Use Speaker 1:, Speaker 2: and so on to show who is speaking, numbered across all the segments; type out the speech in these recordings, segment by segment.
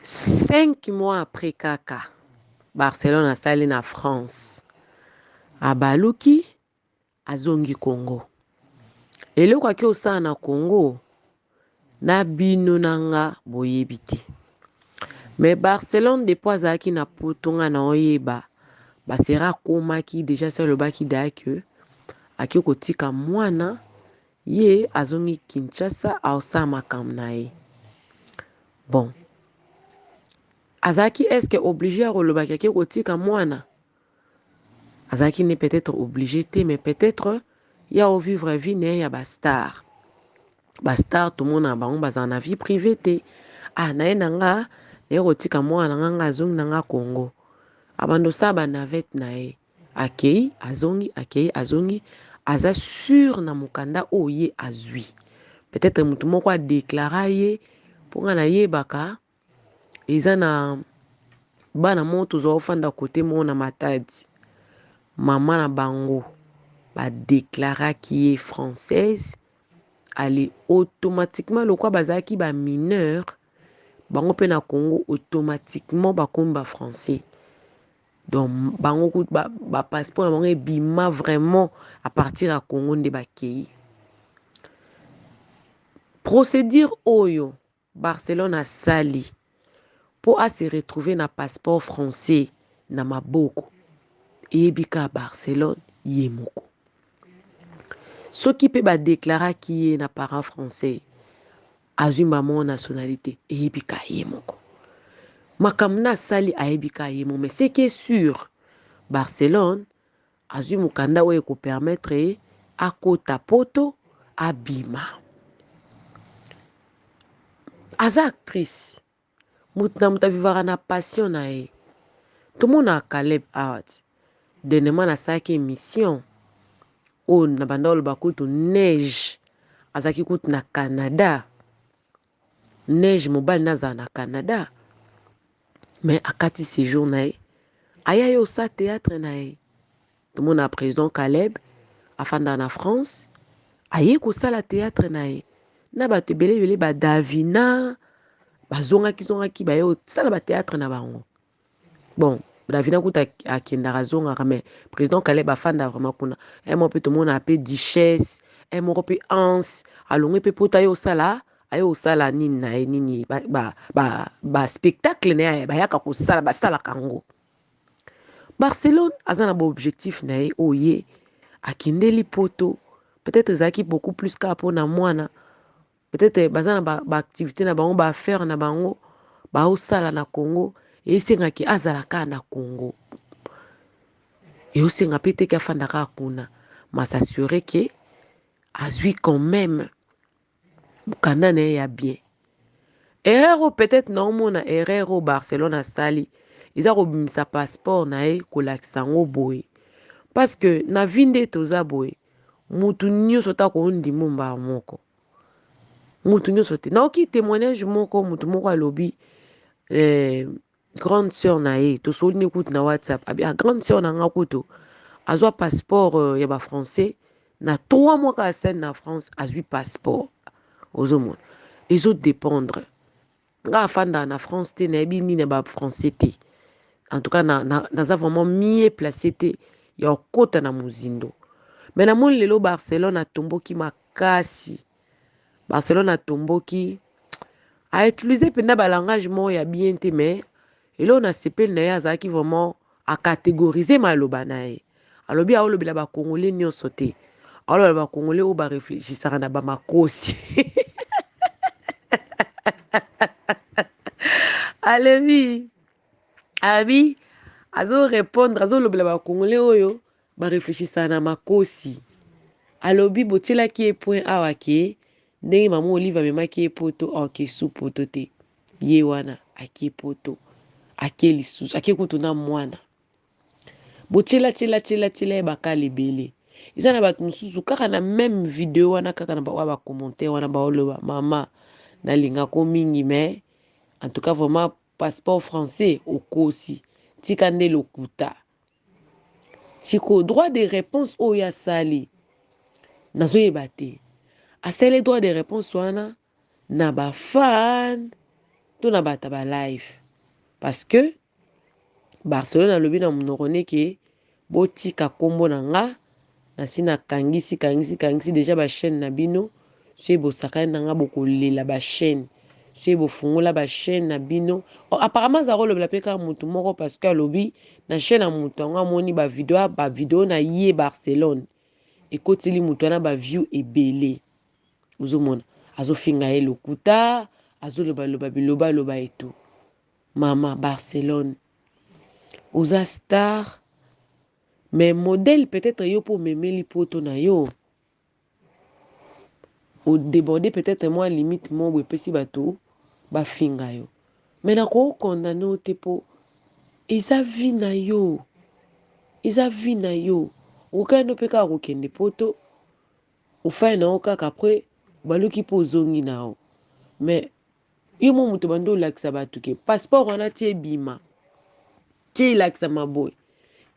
Speaker 1: 5 mois après kaka, Barcelone asali na France. Abaluki, azongi Congo. Eloko aki osala na Congo, na bino nanga boyebi te. Mais Barcelone depuis azalaki na potonga na oyeba, basera komaki déjà ça lobaki da que aki kotika mwana ye azongi Kinshasa aosala makambo na ye. Bon. Azaki est-ce que obligé à relobaki aki kotika mwana? Azaki n'est peut-être obligé te, mais peut-être il y a au vivre vie ne ya bastar. Bastar tout le monde a bango baza na vie privée te. Ah na ye nanga ne kotika mwana nanga azongi nanga Congo. Abando sa ba navette na ye. Akei azongi aza sûr na mukanda oye azui. Peut-être mutu moko a déclaré ye pour na ye baka eza na bana moto zo fanda côté mo na Matadi. Maman na bango ba déclara qui est française, allez automatiquement le quoi bazaki ba mineur bango pe na Congo automatiquement ba komba français. Donc bango ba passeport bango bima vraiment à partir à Congo de bakei. Procédure oyo Barcelone a sali pour à se retrouver na passeport français na maboko. Ebika Barcelone yemoko. Ce qui peut ba déclarer qui est na parent français azui maman nationalité ebika yemoko. Makamna sali a ebika yemo, mais ce qui est sûr Barcelone azui mukanda oye ko permettre à kota poto abima. Aza actrice muta vivara na passion na ye. Tout le monde a Caleb Art. Dernièrement na saki émission o na bandolo bakutu neige azaki kutu na Canada. Neige mobile naza na Canada. Mais akati séjour na ye aya yo sa théâtre na ye. Tout le monde a président Caleb afanda na France aye ko sala théâtre na ye. Na bato belebele ba Davina bazongaki ba yo sala ba théâtre na bango. Bon, Davina kuta akenda zonga mais président Caleb afanda vraiment kuna. Et moi peut tout le monde appelle Duchesse, et moi peut Hans, alonge peut pota yo sala, ayo sala nini na nini ba spectacle na ba yaka ko sala ba sala kango. Barcelone azana ba objectif na ye oye akindeli poto. Peut-être zaki beaucoup plus ka pona mwana. Peut-être bazana ba activité na bango ba faire na bango ba osala na Congo. Et c'est qui azalaka na Congo. Et aussi nga pété ka fandaka kuna. Ma s'assurer que azui quand même mukanda na ya bien. Erreur peut-être non mona erreur au Barcelone sali. Ils a sa passeport na e kolakisa ngo boy. Parce que na vinde toza boy. Mutu nyonso ta ko ndimo mba moko. Mutu nyonso te. Na oki témoignage moko mutu moko alobi grande sœur na ye to solini kutu na WhatsApp abi a grande sœur na nga kutu azwa passeport ya ba français na 3 mois ka scène na France azwi passeport ozomona ezo dépendre nga afanda na France te na yebi ni na ba français te en tout cas naza vraiment mieux placé te ya okota na muzindo. Mais na mon lelo Barcelone atomboki makasi. Barcelone atomboki a utiliser penda ba langage mo ya bien te mais et là on a sepel na ya zaki vraiment à catégoriser maloba na ye. Alobi a olobela ba congolais nyonso te. Alors ba congolais o ba réfléchissaka na ba makosi. Alobi abi azo répondre azo lobela ba congolais oyo ba réfléchissaka na makosi. Alobi botela ki e point awa ke ndenge mama Olive amemaki e poto ok sous poto te. Ye wana aki poto. Ake lisusu ake kutu na mwana botela tela baka lebele isa na bato mususu kaka na même vidéo wana kaka na ba commentaire wana ba oloba mama na linga ko mingi mais en tout cas vraiment passeport français okosi tika nde lokuta siko droit de réponse oya sali nazo yebate asele droit de réponse wana na ba fan to na bata ba live parce que Barcelone alobi na monoko ke botika kombo na nga na sina kangisi déjà ba chaîne na bino so bosakani na nga bokolela ba chaîne so bofungola ba chaîne na bino apparemment za kolobela pe ka mutu moko parce que alobi na chaîne na mutu ngo amoni ba video na ye Barcelone ekotili mutu na ba view ebele ozomona azofinga ye lokuta azoloba biloba etu mama Barcelone oza star mais modèle peut-être yo pour memeli poto na yo au déborder peut-être moi limite mo bepesi bato ba finga yo mais na ko condamner o te po eza vie na yo okano pe ka ko kende poto ofai na okaka après baluki po zongi na o mais yo mo muto bando lakisa bato ke passeport wana tie bima tie lakisa maboy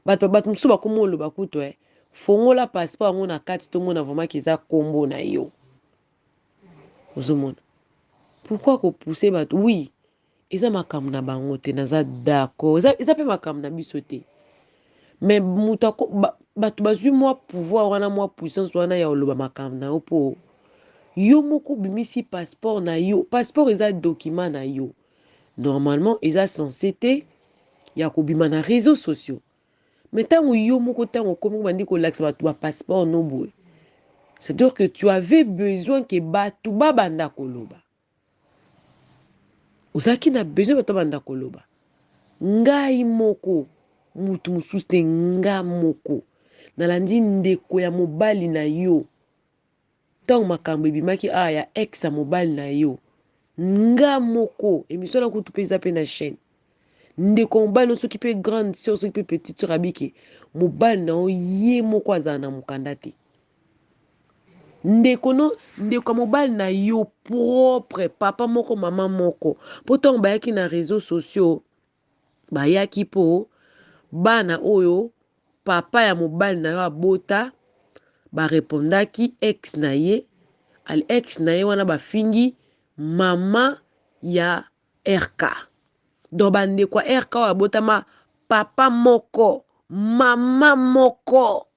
Speaker 1: bato musu bakomo oloba kutu fongola passeport yango na kati tomona vraiment kiza kombo na yo ozomona pourquoi pousser bato oui eza makambo na bango te naza d'accord eza pe makambo na biso te mais mutu bato bazwi mwa pouvoir wana mwa puissance wana ya oloba makambo na yo po yo moko bimisi passeport na yo passeport eza document na yo normalement eza censé te ya kobima na réseaux sociaux mais ntango yo moko ntango okomi bandi kolakisa bato ba passeport no boye c'est-à-dire que tu avais besoin que bato babanda koloba ozalaki na besoin bato babanda koloba ngai moko mutu mosusu te nga moko nalandi ndeko ya mobali na yo ntango makambo ebimaki ya ex ya mobali na yo nga moko émission na kutu mpe eza mpe na chaîne ndeko mobali soki mpe grande sœur soki mpe petite sœur abiki mobali na yo ye moko azala na mokanda te ndeko mobali na yo propre papa moko mama moko po ntango bayaki na réseaux sociaux bayaki po bana oyo papa ya mobali na yo abota barepondaki ex na ye wana bafingi mama ya RK donc bandeko ya RK oyo abotama papa moko mama moko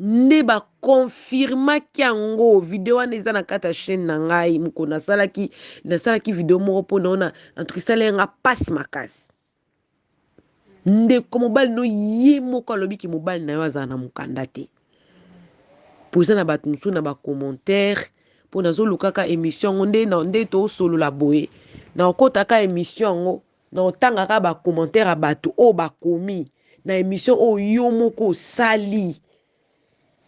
Speaker 1: nde bakonfirmaki yango video wana eza na kati ya chaîne na ngai moko nasalaki video moko mpo naona antuka esala yanga pasi makasi ndeko mobali no ye moko alobiki mobali na yo azala na mokanda te po eza na bato mosusu na bacommentaire mpo nazolukaka émission yango nde tosolola boye na okotaka émission yango na otangaka bacommentaire ya bato oyo bakomi na émission oyo yo moko osali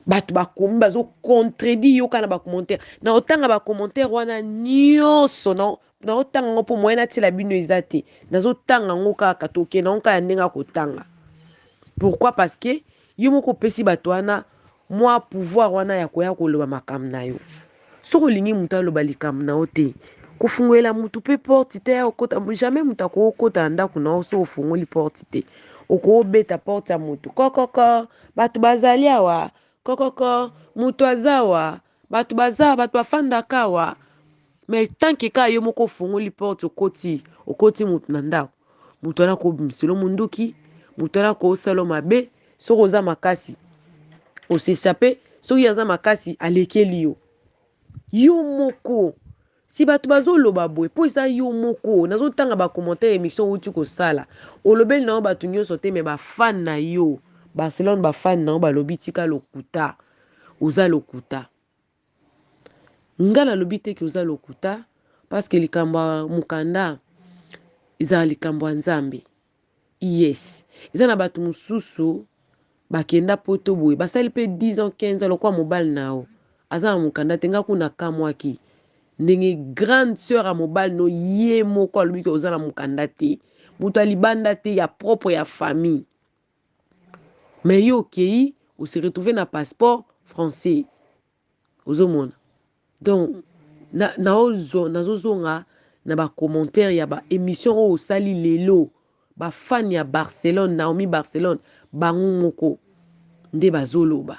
Speaker 1: bato bakomi bazocontredit yo kaka na bacommentaire na otanga bacommentaire wana nyonso na otanga yango mpo moye natiela bino eza te nazotanga yango kaka tokenda yango kaka ya ndenge akotanga pourquoi parce que yo moko opesi bato wana mwa pouvoir wana ya koya koloba makambo na yo soki olingi moto aloba likambo na yo te kofungolela motu mpe porte te jamais moto akokota na ndako na yo so ofungoli porte te okobeta porte ya motu kokoko bato bazali awa kokoko moto aza awa bato bafandaka awa mais tanke kaka yo moko ofungoli porte okoti motu na ndako moto wana kobimiselo munduki moto wana kosala mabe soki oza makasi osesape soki aza makasi alekeli yo moko si bato bazoloba boye mpo eza yo moko nazotanga bacommentaire émission outi kosala olobeli na yo bato nyonso te me bafane na yo Barcelone bafane na yo balobi tika lokuta oza lokuta nga nalobi te ke oza lokuta parce que likambo ya mokanda ezala likambo ya nzambe yes eza na bato mosusu bakenda poto boye basali mpe 10 ans 15 ans lokwa mobali na yo aza na mokanda te nga kuna kamwaki ndenge grande sœur ya mobali no ye moko alobi ke oza na mokanda te moto alibanda te ya propre ya famille mais yo okei ose retrouve na passeport français ozomona donc nazozonga na bacommentaire ya baémission oyo osali lelo bafani ya Barcelone Naomi Barcelone bango moko nde bazoloba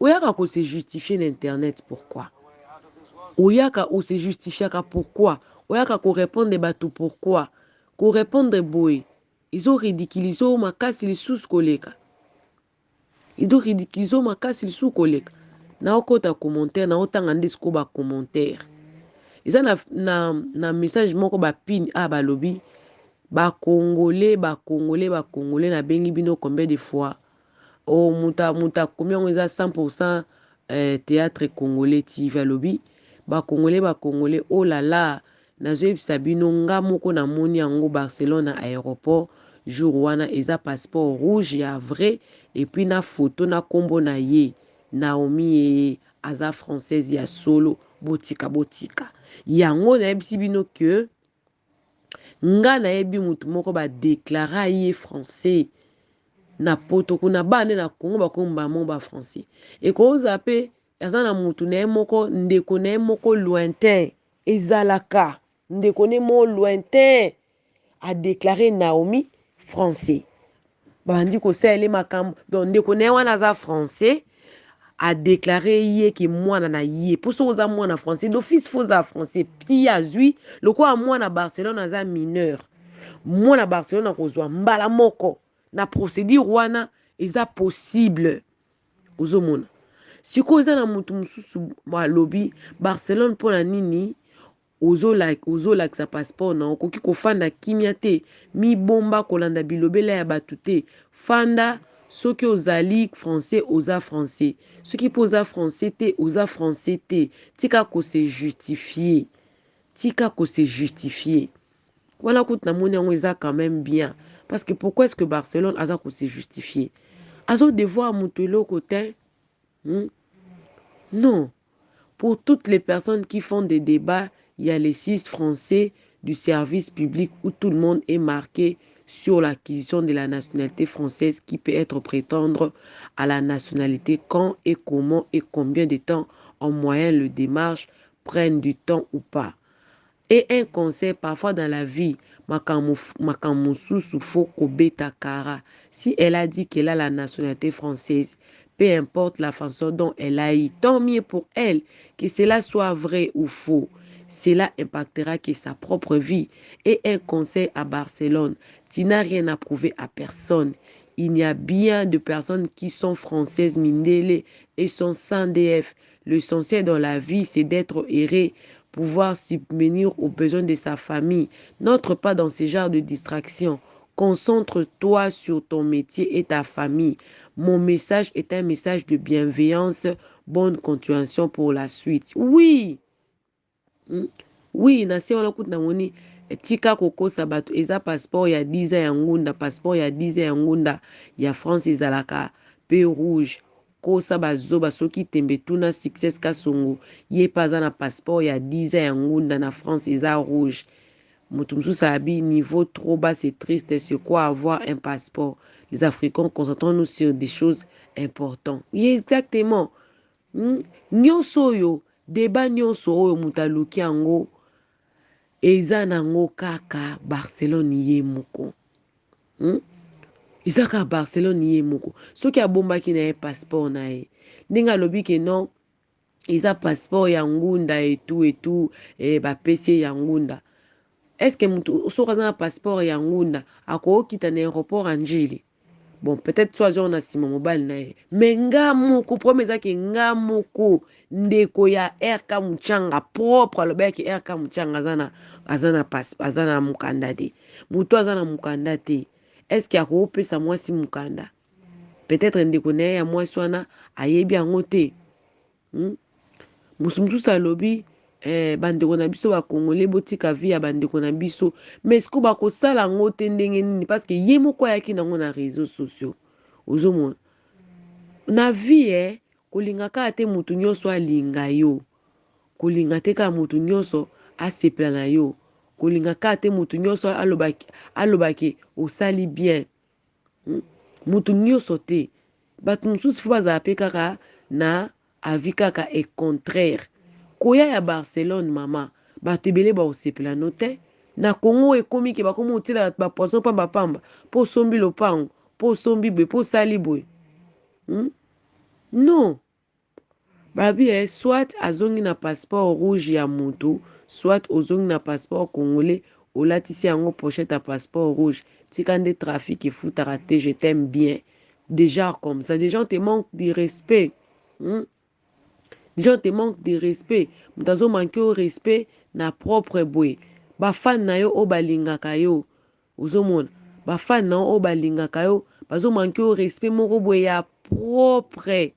Speaker 1: oyaka kose justifier na internet pourquoi oyaka ose justifiaka pourquoi oyaka korépondre bato pourquoi korépondre boye ezoridiculize oyo makasi lisusu koleka ezoridiculize oyo makasi lisusu koleka naokota commentaire naotanga nde sikoyo bacommentaire eza na message moko bapini balobi bakongole nabengi bino combien de fois muta akomi yango eza 100% théâtre congolais TV alobi bakongole oh là là nazoyebisa bino nga moko namoni yango Barcelone na aéroport jour wana eza passeport rouge ya vrai et puis na photo na kombo na ye Naomi aza française ya solo botika yango nayebisi bino ke nga nayebi mutu moko badeklara ye français na poto kuna bande na Congo bakomba mo ba français ekoza pe aza na mutu na ye moko ndeko na ye moko lointain ezalaka ndeko ne mo lointain a déclaré Naomi français bandi kosaele makambo donc ndeko na ye wana aza français a déclaré ye ki mwana na ye poso oza mwana français d'office foza français pi azui lokola mwana Barcelone aza mineur mwana Barcelone akozwa mbala moko na procédure wana eza possible ozomona sikoyo eza na mutu mususu alobi Barcelone mpona nini ozolakisa passeport na okoki kofanda kimia te mibomba kolanda bilobela ya bato te fanda soki ozali français oza français soki mpo oza français te oza français te tika kose justifier wana kutu namoni yango eza quand même bien parce que pourquoi est-ce que Barcelone aza kose justifier azo devoir mutu eloko te non pour toutes les personnes qui font des débats il y a les 6 Français du service public où tout le monde est marqué sur l'acquisition de la nationalité française qui peut être prétendre à la nationalité quand et comment et combien de temps en moyenne le démarche prennent du temps ou pas. Et un conseil, parfois dans la vie, si elle a dit qu'elle a la nationalité française, peu importe la façon dont elle a eu, tant mieux pour elle, que cela soit vrai ou faux. Cela impactera que sa propre vie. Et un conseil à Barcelone, tu n'as rien à prouver à personne. Il y a bien de personnes qui sont françaises, mindele, et sont sans DF. L'essentiel dans la vie, c'est d'être erré, pouvoir subvenir aux besoins de sa famille. N'entre pas dans ce genre de distraction. Concentre-toi sur ton métier et ta famille. Mon message est un message de bienveillance. Bonne continuation pour la suite. Oui. Oui, nasi wana kutu namoni tika kokosa bato eza passeport ya 10 ans ya ngunda passeport ya 10 ans ya ngunda ya France ezalaka pe rouge kosa bazoba soki tembe tuna Success Kasongo ye pa aza na passeport ya 10 ans ya ngunda na France eza rouge mutu mususu abi niveau trop bas c'est triste c'est quoi avoir un passeport les Africains concentrons-nous sur des choses importantes oui, exactement nyonso oyo débat nyonso oyo mutu aluki yango eza nango kaka Barcelone ye moko eza kaka Barcelone ye moko soki abombaki na ye passeport na ye ndenge alobi ke non eza passeport ya ngunda etu bapesi ye ya ngunda estce mutu soki aza na passeport ya ngunda akokita na aéroport anjili bon peut-être soit genre na nsima mobali na ye me nga moko problème ezaki nga moko ndeko ya RK Muchanga propre alobaki RK Muchanga aza na mukanda te mutu aza na mukanda te estce akopesa mwasi mukanda peut-être ndeko na ye ya mwasi wana ayebi yango te mususu alobi bandeko na biso bakongole botika vi ya bandeko na biso mais siko bakosala yango te ndenge nini parce que ye moko ayaki nango na réseaux sociaux ozomona na vie kolinga kaka te mutu nyonso alinga yo kolinga te kaka mutu nyonso asepela na yo kolinga kaka te mutu nyonso alobaki osali bien mutu nyonso te bato mosusu fo bazala pe kaka na avi kaka e contraire koya ya Barcelone mama bato ebele baosepela no te na Congo ekomi ke bakomi otila bapoisson pamba po osombi lopango po osombi boye po osali boye non Babi soit azongi na passeport rouge ya moto, soit ozongi na passeport congolais, olatisi yango pochette à passeport rouge. Tika nde trafic efutaka te, je t'aime bien. Déjà comme ça, des gens te manquent de respect. Des gens te manquent de respect. Mutazo manque au respect na propre boy. Ba fan na yo o balingaka yo. Uzomona. Ba fan na yo o balingaka yo. Bazo manque au respect moko boy ya propre.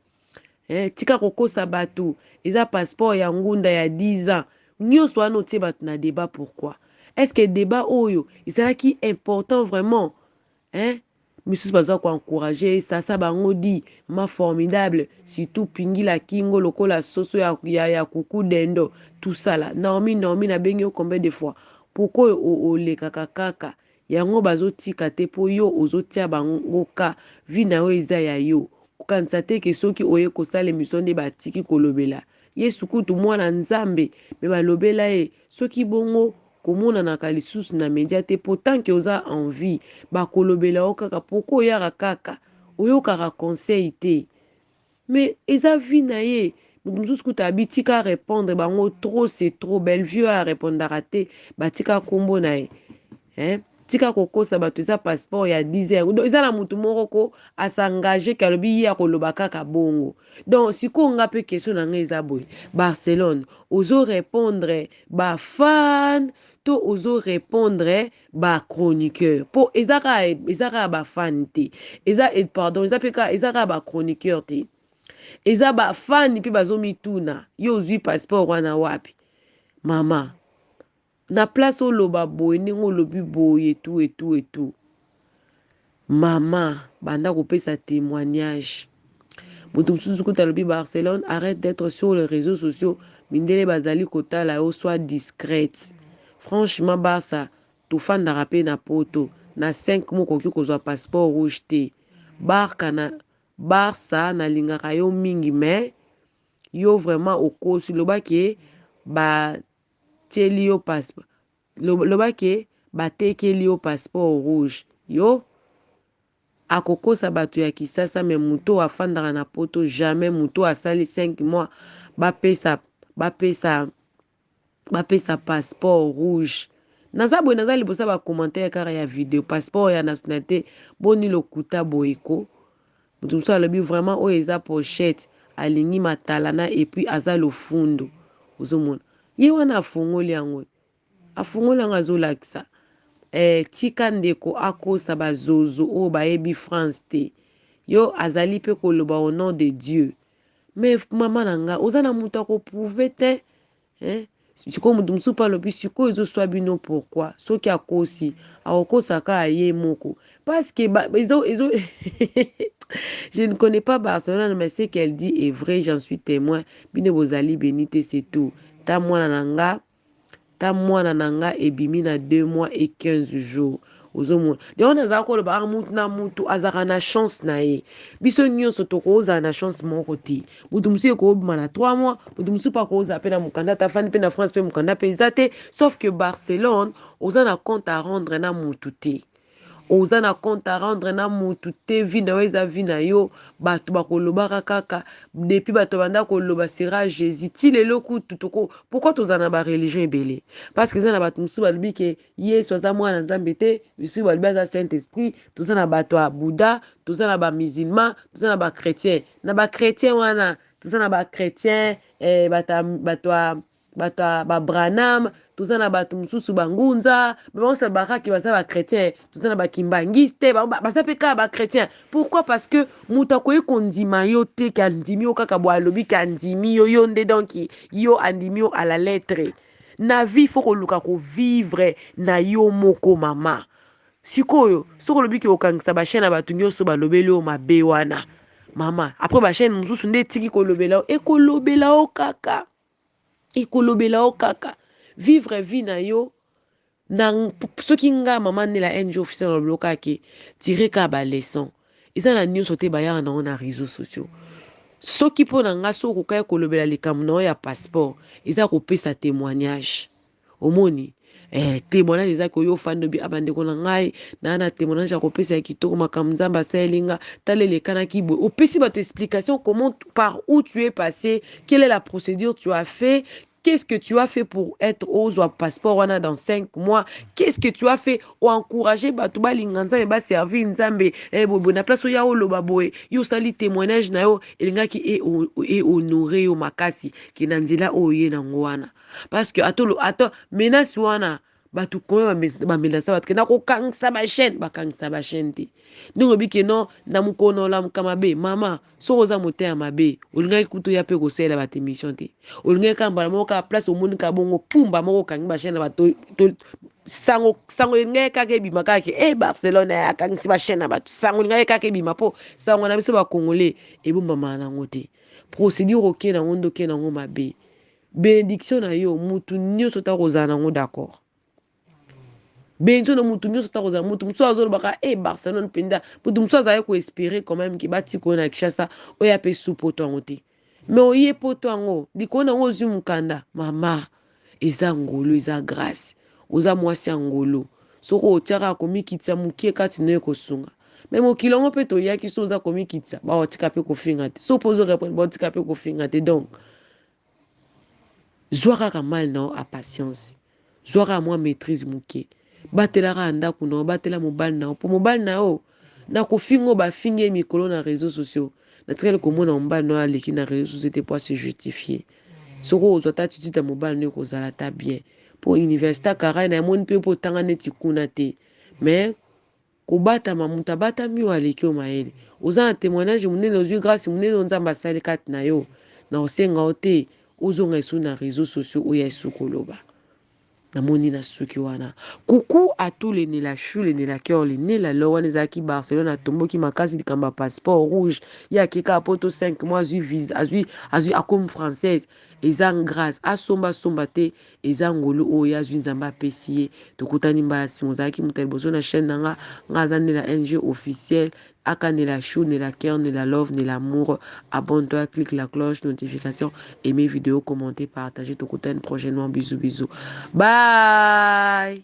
Speaker 1: Tika kokosa bato. Eza passeport ya ngunda ya 10 ans. Nyonso wana otie bato na débat pourquoi? Est-ce que débat oyo, ezalaki important vraiment? Misusu baza encourager sasa bango di ma formidable surtout pingila kingo lokola soso ya kuku dendo tout ça là normi na bengi yo combien de fois pourquoi olekaka kaka yango bazotika te po yo ozotia bango ka vi na yo eza ya yo kokanisa te ke soki oye kosala émission nde batiki kolobela yesu kutu mwana nzambe me balobela ye soki bongo komonanaka lisusu na media te pourtant ke oza envie bakolobela o kaka pourquoi oyaka kaka oyokaka conseil te mais eza vie na ye moto mosusu kuta abi tika répondre bango trop c'est trop belle vieux arépondaka te batika nkombo na ye tika kokosa bato eza passeport ya 10 heures donc eza na motu moko ko asengage ke alobi ye akoloba kaka bongo donc sikoyo nga mpe question na ngai eza boye Barcelone ozo répondre bafan to ozo répondre bachroniqueur mpo eza kaka bafan te pardon eza mpe kaka eza kaka bachroniqueur te eza bafani mpe bazomituna yo ozwi passeport wana wapi mama na place oloba boye ndenge olobi boye etu mama banda kopesa témoignage moto mosusu kuta alobi Barcelone arrête d'être sur les réseaux sociaux mindele bazali kotala yo soit discrète franchement Barça tofandaka mpe na poto na 5 mois okoki kozwa passeport rouge te Barça nalingaka yo mingi mais yo vraiment okosi lobaki batieli yo passeport lobaki batekeli yo passeport rouge yo akokosa bato ya kisasa me moto afandaka na poto jamais moto asali 5 mois bapesa passeport rouge naza boye naza libosa bacommentaire kaka ya video passeport ya nationalité boni lokuta boyeko moto mosusu alobi vraiment oyo eza pochette alingi matalana epuis aza lofundu ozomona ye wana afungoli yango azolakisa tika ndeko akosa bazozo oyo bayebi France te yo azali mpe koloba au nom de Dieu mais mama na nga oza na moto akoprouve te sikoyo moto mosusu mpe alobi sikoyo ezoswa bino pourquoi soki akosi akokosaka aye moko parce que je ne connais pas Barcelone mais ce qu'elle dit est vrai j'en suis témoin bino bozali benite c'est tout ta mwana na nga ebimi na 2 mois et 15 jours ozomona nde wana azala koloba mutu na mutu azalaka na chance na ye biso nyonso tokozala na chance moko te motu mosusu ekobima na 3 mois motu mosusu mpe akozala mpe na mokanda tafandi mpe na France mpe mokanda mpe eza te sauf que Barcelone oza na compte à rendre na mutu te oza na compte à rendre na mutu te vi na yo eza vi na yo bato bakolobaka kaka depuis bato banda koloba sera Jésus ti lelo kutu pourquoi tozala na bareligion ebele parce que eza na bato mosusu balobi ke yesu aza mwana nzambe te misusu balobi aza saint esprit toza na bato ya buddha toza na bamusulman toza na bachrétien wana toza na bachrétien bato ya babranam toza na bato mosusu bangunza bango bakaki baza bachrétien toza na bakimbangiste baza mpe kaka bachrétien pourquoi parce que moto akoki kondima yo te ke andimi yo kaka bo alobi ke andimi yo nde donc yo andimi yo à la lettre na vie fo koluka kovivre na yo moko mama sikoyo soki olobi ke okangisa bachaine ya bato nyonso balobeli yo mabe wana mama apres bachaine mosusu nde etiki kolobela o kaka vivre vie na yo soki nga mama ndela NG officiel na loka ke tire ka baleson eza na nyonso te bayaka nango na réseaux sociaux soki mpo na nga soki okokai kolobela likambo na yo ya passeport eza kopesa témoignage omoni témoignage eza ko yo fando bi abandeko na ngai na témoignage ya kopesa ya kitoko makambo nzambe asaelinga tala elekanaki boye opesi bato explication comment par où tu es passé, quelle est la procédure tu as fait. Qu'est-ce que tu as fait pour être aux passeport wana dans 5 mois? Qu'est-ce que tu as fait pour encourager bato balinga nzambe ba servir nzambe bobo na place ya oloba boye yo sali témoignage na yo elingaki e honorer yo makasi ki na nzela oye na ngwana parce que ato menace wana bato koyo bamenasa bato kena kokangisa bachaîne bakangisa bachaîne te ndenge obiki no na mokolo olamuka mabe mama soko oza motema mabe olingaki kutu ya mpe kosalela bato émission te olingaki kambala moko kaka place omonika bongo pumba moko okangi bachaîne na bato sango elingaki kaka ebima kaka barcelone akangisi bachaîne na bato sango elingaki kaka ebima mpo sango na biso bakongole ebombama nango te procédure oke nango nde oke nango mabe bénédiction na yo mutu nyonso ta kozala nango d'accord benzo na mutu nyonso ta kozala mutu mosusu azolobaka barcelone mpenza mutu mosusu azali koespérer quand même ke batiki oyo na kishasa oyo ape su poto yango te mais oye poto yango likolo nango ozwi mokanda mama eza ngolo eza grâce oza mwasi ya ngolo soki otiaka komikitisa mokie kati na yo kosunga me mokili yango mpe toyaki so oza komikitisa baotika mpe kofinga te so mpo ozorepondre baotika mpe kofinga te donc zwa kaka mal na yo a patience zwa kaka mwa maîtrise moke batelaka ndako na yo batela mobali na yo mpo mobali na yo na kofinga bafingi ye mikolo na réseaux sociaux natikali komona mobali na yo aleki na réseaux sociaux te po se justifier soki ozwa ta attitude ya mobali na yo kozala ta bien mpo université akarai na yamoni mpe mpo otanga neti kuna te mais kobatama moto abatami yo aleki yo mayele oza na témoignage monene ozwi grâce monene nzambe asali kati na yo na osenga yo te ozonga esu na réseaux sociaux oyo esu koloba namoni na suki wana kuku atule ne la chou le ne la cœur le ne la lo wana ezalaki barcelone atomboki makasi likambo ya passeport rouge ye akeka poto 5 mois azwi visa azwi akomi française eza grâce asomba te eza ngolu oyo azwi nzambe apesi ye tokutani mbala nsima ozalaki moto ya liboso na chaîne na nga aza nde la ng officielle aka ne la chou ne la cœur ne la love ne l'amour abonne-toi clique la cloche notification aimez vidéo commenter partager tokutani prochainement bisous bye